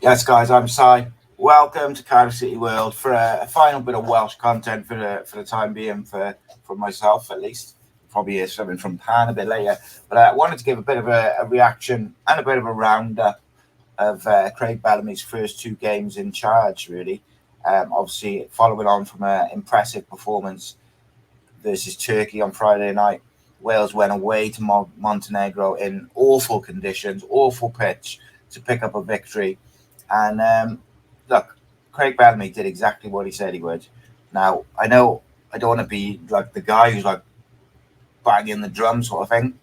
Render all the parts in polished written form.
Yes, guys, I'm Si. Welcome to Cardiff City World for a final bit of Welsh content for the time being, for myself at least. Probably hear something from Pan a bit later, but I wanted to give a bit of a reaction and a bit of a roundup of Craig Bellamy's first two games in charge, really. Obviously, following on from an impressive performance versus Turkey on Friday night, Wales went away to Montenegro in awful conditions, awful pitch, to pick up a victory. And look, Craig Bellamy did exactly what he said he would. Now, I know I don't want to be like the guy who's like banging the drum sort of thing,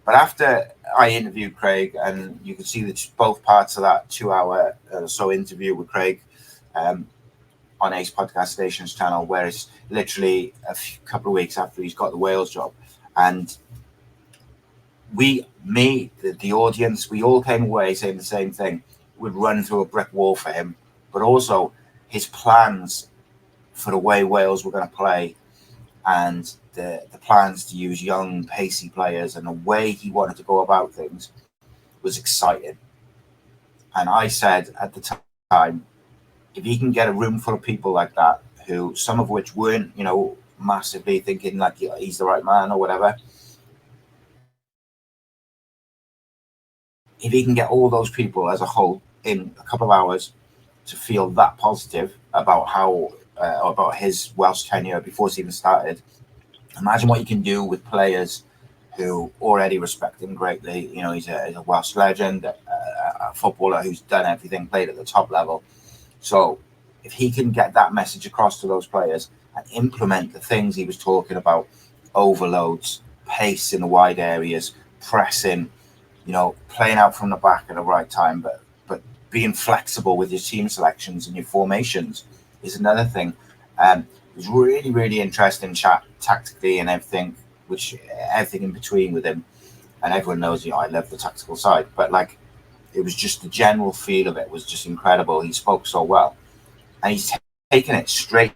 but after I interviewed Craig, and you can see that both parts of that 2-hour so interview with Craig on ACEpodcastnation's channel, where it's literally couple of weeks after he's got the Wales job. And the audience, we all came away saying the same thing. Would run through a brick wall for him, but also his plans for the way Wales were going to play, and the plans to use young, pacey players, and the way he wanted to go about things was exciting. And I said at the time, if he can get a room full of people like that, who some of which weren't, massively thinking like he's the right man or whatever, if he can get all those people as a whole in a couple of hours to feel that positive about about his Welsh tenure before it's even started, imagine what you can do with players who already respect him greatly. He's a Welsh legend, a footballer who's done everything, played at the top level. So if he can get that message across to those players and implement the things he was talking about, overloads, pace in the wide areas, pressing, playing out from the back at the right time, but being flexible with your team selections and your formations is another thing. It was really, really interesting chat tactically and everything in between with him. And everyone knows, I love the tactical side, but it was just the general feel of it was just incredible. He spoke so well, and he's taken it straight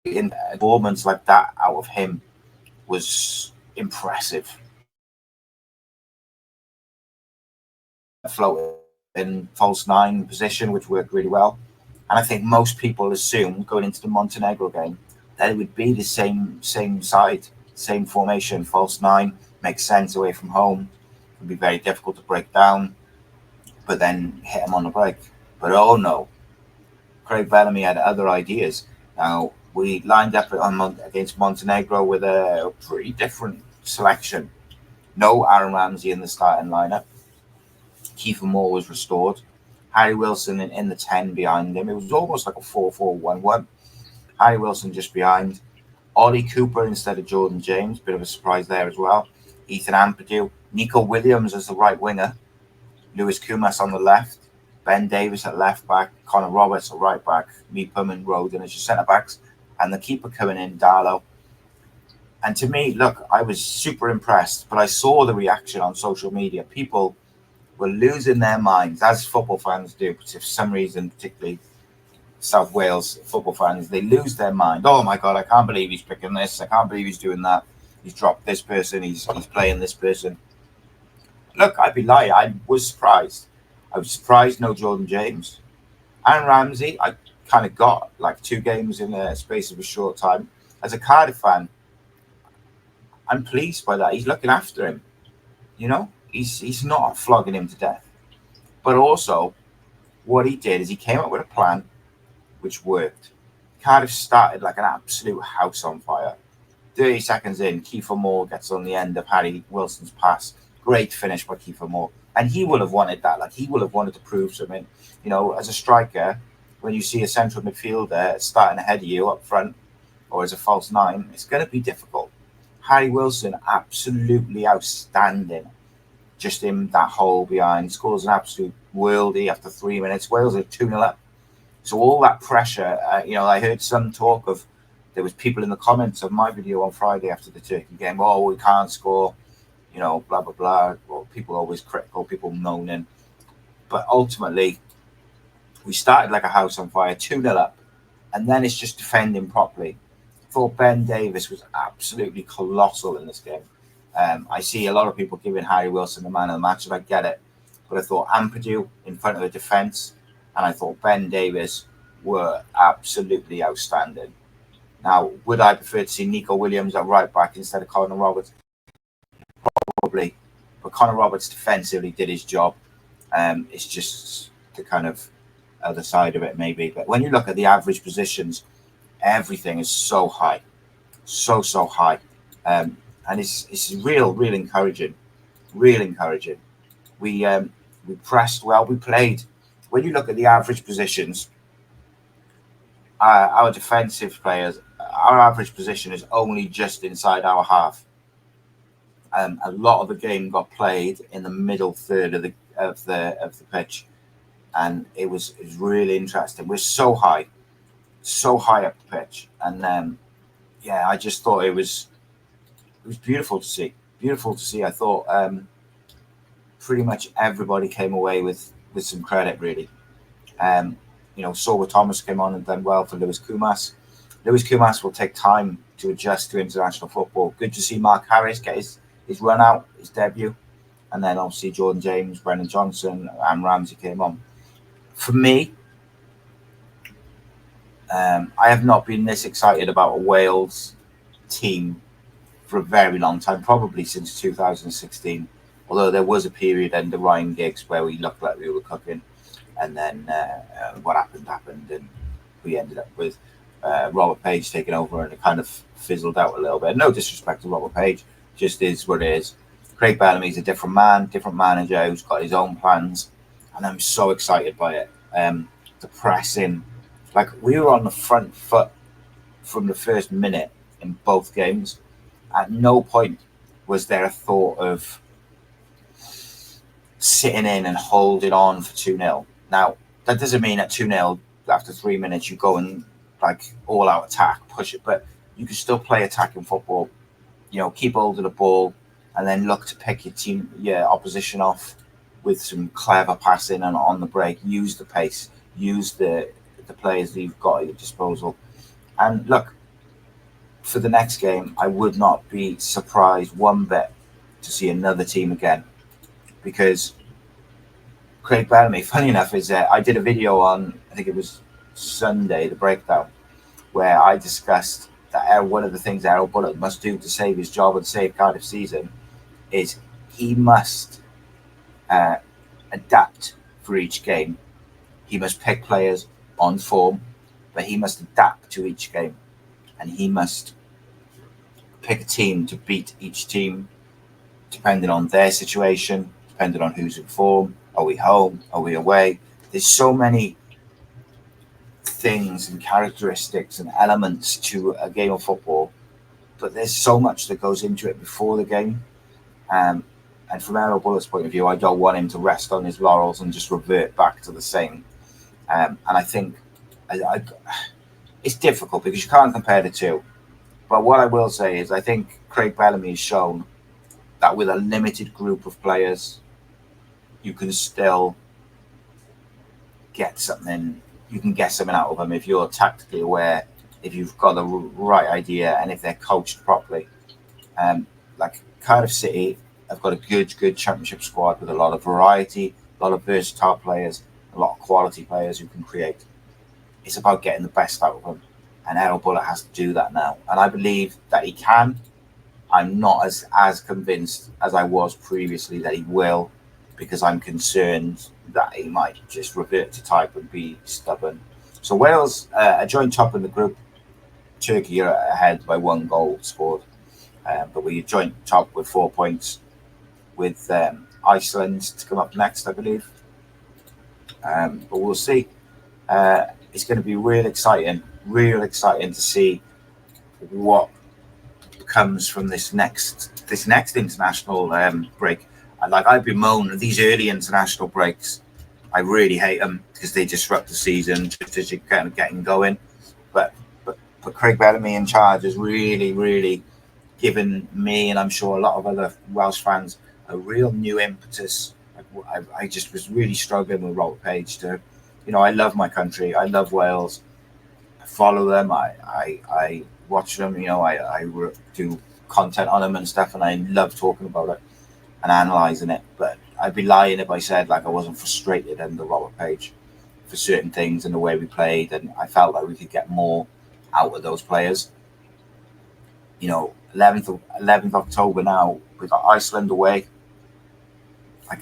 in. Performance like that out of him was impressive. Floated in false nine position, which worked really well. And I think most people assumed going into the Montenegro game that it would be the same side, same formation, false nine, makes sense away from home. It would be very difficult to break down, but then hit him on the break. But oh no, Craig Bellamy had other ideas. Now, we lined up against Montenegro with a pretty different selection. No Aaron Ramsey in the starting lineup. Kiefer Moore was restored. Harry Wilson in the 10 behind him. It was almost like a 4-4-1-1. Harry Wilson just behind. Ollie Cooper instead of Jordan James. Bit of a surprise there as well. Ethan Ampadu. Nico Williams as the right winger. Lewis Kumas on the left. Ben Davis at left back. Connor Roberts at right back. Meepham and Roden as your centre backs. And the keeper coming in, Darlow. And to me, look, I was super impressed. But I saw the reaction on social media. People were losing their minds, as football fans do. But for some reason, particularly South Wales football fans, they lose their mind. Oh my God, I can't believe he's picking this. I can't believe he's doing that. He's dropped this person. He's playing this person. Look, I'd be lying. I was surprised. I was surprised no Jordan James. Aaron Ramsey, I kind of got like 2 games in a space of a short time. As a Cardiff fan, I'm pleased by that. He's looking after him. He's not flogging him to death. But also, what he did is he came up with a plan which worked. Cardiff started like an absolute house on fire. 30 seconds in, Kiefer Moore gets on the end of Harry Wilson's pass. Great finish by Kiefer Moore. And he will have wanted that. Like, he will have wanted to prove something. As a striker, when you see a central midfielder starting ahead of you up front, or as a false nine, it's going to be difficult. Harry Wilson, absolutely outstanding. Just in that hole behind, scores an absolute worldie after 3 minutes. Wales are 2-0 up. So all that pressure, I heard some talk of there was people in the comments of my video on Friday after the Turkey game, oh, we can't score, blah, blah, blah. Well, people always critical, people moaning. But ultimately, we started like a house on fire, 2-0 up, and then it's just defending properly. I thought Ben Davies was absolutely colossal in this game. I see a lot of people giving Harry Wilson the man of the match, and I get it. But I thought Ampadu in front of the defence, and I thought Ben Davies were absolutely outstanding. Now, would I prefer to see Nico Williams at right back instead of Connor Roberts? Probably. But Connor Roberts defensively did his job. It's just the kind of other side of it, maybe. But when you look at the average positions, everything is so high. So high. And it's real encouraging. Real encouraging. We pressed well. We played. When you look at the average positions, our defensive players, our average position is only just inside our half. A lot of the game got played in the middle third of the pitch, and it was really interesting. We're so high up the pitch, and I just thought it was beautiful to see. Beautiful to see. I thought pretty much everybody came away with some credit, really. Sorba Thomas came on and done well for Lewis Kumas. Lewis Kumas will take time to adjust to international football. Good to see Mark Harris get his run out, his debut. And then obviously Jordan James, Brennan Johnson, and Ramsey came on. For me, I have not been this excited about a Wales team for a very long time, probably since 2016. Although there was a period under Ryan Giggs where we looked like we were cooking. And then what happened, and we ended up with Robert Page taking over, and it kind of fizzled out a little bit. No disrespect to Robert Page, just is what it is. Craig Bellamy is a different man, different manager who's got his own plans, and I'm so excited by it. The pressing, like we were on the front foot from the first minute in both games. At no point was there a thought of sitting in and holding on for 2-0. Now, that doesn't mean at 2-0, after 3 minutes, you go and like all out attack, push it, but you can still play attacking football, keep hold of the ball and then look to pick your opposition off with some clever passing and on the break, use the pace, use the players that you've got at your disposal. And look, for the next game, I would not be surprised one bit to see another team again, because Craig Bellamy, funny enough, is I did a video on, I think it was Sunday, the breakdown, where I discussed that one of the things Errol Bullock must do to save his job and save Cardiff's season is he must adapt for each game. He must pick players on form, but he must adapt to each game, and he must pick a team to beat each team depending on their situation, depending on who's in form. Are we home? Are we away? There's so many things and characteristics and elements to a game of football, but there's so much that goes into it before the game. And from Errol Bullock's point of view, I don't want him to rest on his laurels and just revert back to the same. And I think it's difficult because you can't compare the two. But what I will say is I think Craig Bellamy has shown that with a limited group of players, you can still get something. You can get something out of them if you're tactically aware, if you've got the right idea, and if they're coached properly. Like Cardiff City have got a good championship squad with a lot of variety, a lot of versatile players, a lot of quality players who can create. It's about getting the best out of them, and Errol Bullock has to do that now. And I believe that he can. I'm not as convinced as I was previously that he will, because I'm concerned that he might just revert to type and be stubborn. So Wales are joint top in the group. Turkey are ahead by 1 goal scored. But we're joint top with 4 points, with Iceland to come up next, I believe. But we'll see. It's going to be real exciting to see what comes from this next international break. And like I've been moaning, these early international breaks, I really hate them because they disrupt the season just as you're kind of getting going. But But Craig Bellamy in charge has really, really given me, and I'm sure a lot of other Welsh fans, a real new impetus. I just was really struggling with Robert Page to, I love my country. I love Wales. I follow them. I watch them. I do content on them and stuff, and I love talking about it and analysing it. But I'd be lying if I said like I wasn't frustrated under Robert Page for certain things and the way we played, and I felt like we could get more out of those players. 11th October now, we got Iceland away. I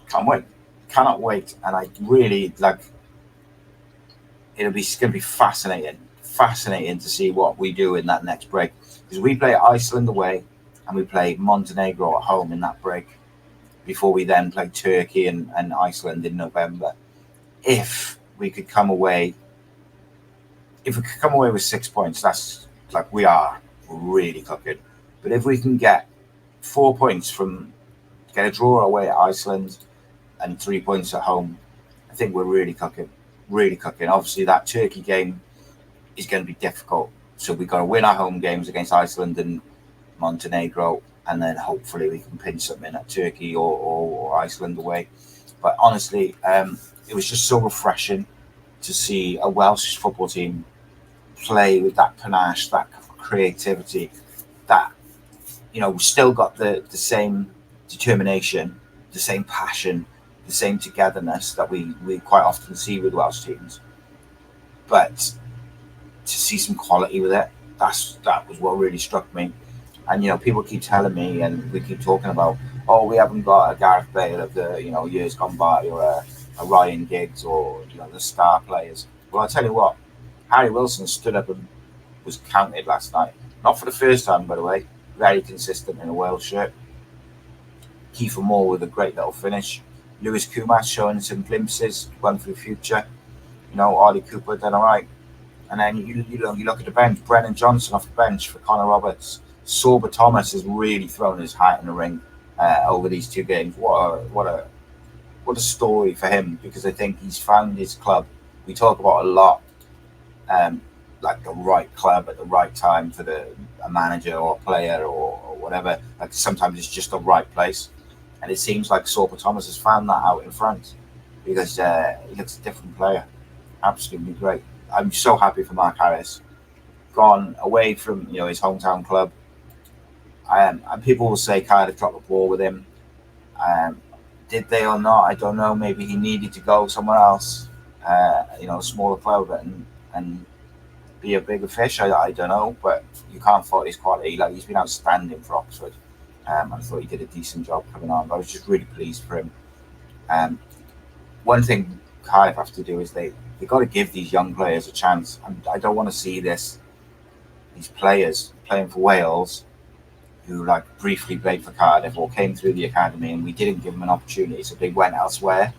can't wait. Cannot wait. And I really it's going to be fascinating to see what we do in that next break. Because we play Iceland away and we play Montenegro at home in that break before we then play Turkey and Iceland in November. If we could come away with 6 points, that's like we are really cooking. But if we can get 4 points get a draw away at Iceland and 3 points at home, I think we're really cooking. Obviously, that Turkey game is going to be difficult. So we've got to win our home games against Iceland and Montenegro, and then hopefully we can pinch something at Turkey or Iceland away. But honestly, it was just so refreshing to see a Welsh football team play with that panache, that creativity, that we've still got the same determination, the same passion, the same togetherness that we quite often see with Welsh teams. But to see some quality with it, that was what really struck me. And people keep telling me, and we keep talking about, we haven't got a Gareth Bale of the years gone by, or a Ryan Giggs, or the star players. Well, I tell you what, Harry Wilson stood up and was counted last night. Not for the first time, by the way. Very consistent in a Wales shirt. Kiefer Moore with a great little finish. Lewis Kumas showing some glimpses, one for the future. Ollie Cooper done all right. And then you look at the bench. Brennan Johnson off the bench for Connor Roberts. Sorba Thomas has really thrown his hat in the ring over these 2 games. What a story for him, because I think he's found his club. We talk about a lot, like the right club at the right time for a manager or a player or whatever. Like sometimes it's just the right place, and it seems like Sorba Thomas has found that out in France, because he looks a different player. Absolutely great. I'm so happy for Mark Harris. Gone away from his hometown club. And people will say Cardiff dropped the ball with him. Did they or not? I don't know. Maybe he needed to go somewhere else, a smaller club, and be a bigger fish. I don't know, but you can't fault his quality. Like, he's been outstanding for Oxford. I thought he did a decent job coming on. But I was just really pleased for him. One thing Cardiff have to do is they've got to give these young players a chance. I don't want to see these players playing for Wales who briefly played for Cardiff or came through the academy, and we didn't give them an opportunity, so they went elsewhere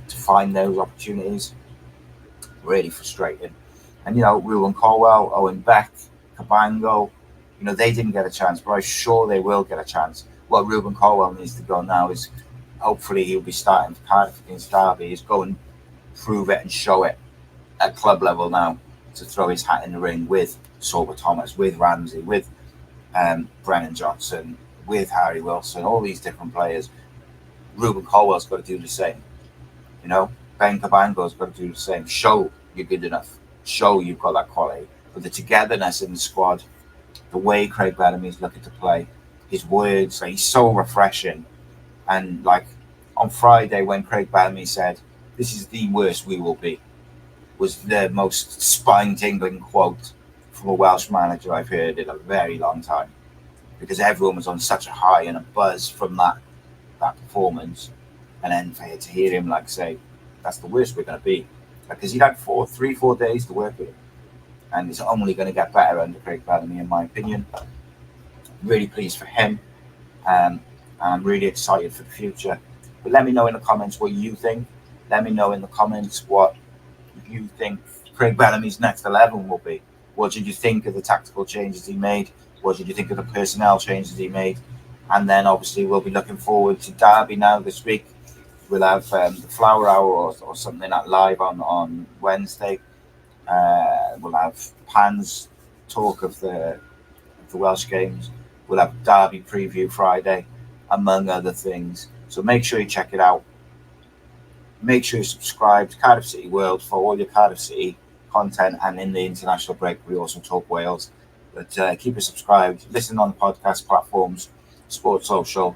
to find those opportunities. Really frustrating. And Ruben Colwell, Owen Beck, Cabango, they didn't get a chance, but I'm sure they will get a chance. What Ruben Colwell needs to go now is, hopefully he'll be starting for Cardiff against Derby, is go and prove it and show it at club level now, to throw his hat in the ring with Sorba Thomas, with Ramsey, with Brennan Johnson, with Harry Wilson, all these different players. Ruben Colwell's got to do the same. Ben Cabango's got to do the same. Show you're good enough. Show you've got that quality. But the togetherness in the squad, the way Craig Bellamy's looking to play, his words, he's so refreshing. And on Friday, when Craig Bellamy said, "This is the worst we will be," was the most spine-tingling quote from a Welsh manager I've heard in a very long time, because everyone was on such a high and a buzz from that performance, and then to hear him say, "That's the worst we're going to be," because he'd had 3-4 days to work with it, and it's only going to get better under Craig Bellamy, in my opinion. Really pleased for him, and I'm really excited for the future. But let me know in the comments what you think. Let me know in the comments what you think Craig Bellamy's next 11 will be. What did you think of the tactical changes he made? What did you think of the personnel changes he made? And then obviously we'll be looking forward to Derby now this week. We'll have the Flower Hour or something live on Wednesday. We'll have Pan's talk of the Welsh games. We'll have Derby preview Friday, among other things. So make sure you check it out. Make sure you subscribe to Cardiff City World for all your Cardiff City content, and in the international break we also talk Wales. But keep it subscribed. Listen on the podcast platforms, Sports Social,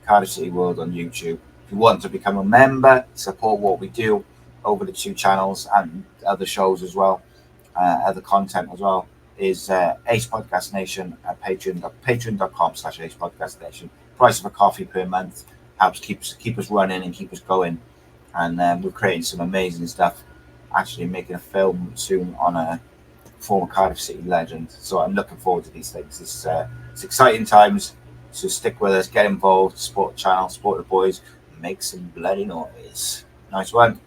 Cardiff City World on YouTube. If you want to become a member, support what we do over the 2 channels and other shows as well, other content as well, is ACEpodcastnation at patreon.com/ACEpodcastnation. Price of a coffee per month helps keep us running and keep us going. And we're creating some amazing stuff. Actually making a film soon on a former Cardiff City legend. So I'm looking forward to these things. It's exciting times. So stick with us, get involved, support the channel, support the boys, make some bloody noise. Nice one.